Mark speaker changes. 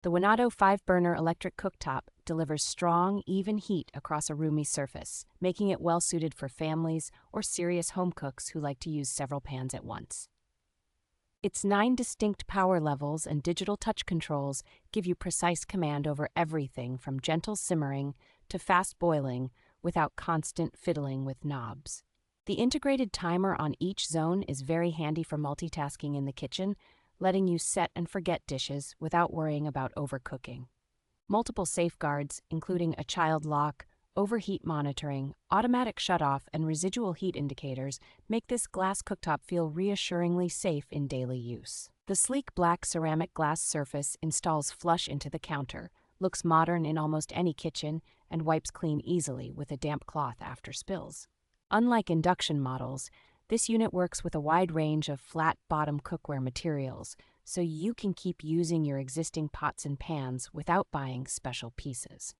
Speaker 1: The Winado 5-burner electric cooktop delivers strong, even heat across a roomy surface, making it well-suited for families or serious home cooks who like to use several pans at once. Its 9 distinct power levels and digital touch controls give you precise command over everything from gentle simmering to fast boiling without constant fiddling with knobs. The integrated timer on each zone is very handy for multitasking in the kitchen, letting you set and forget dishes without worrying about overcooking. Multiple safeguards, including a child lock, overheat monitoring, automatic shutoff, and residual heat indicators, make this glass cooktop feel reassuringly safe in daily use. The sleek black ceramic glass surface installs flush into the counter, looks modern in almost any kitchen, and wipes clean easily with a damp cloth after spills. Unlike induction models, this unit works with a wide range of flat-bottom cookware materials, so you can keep using your existing pots and pans without buying special pieces.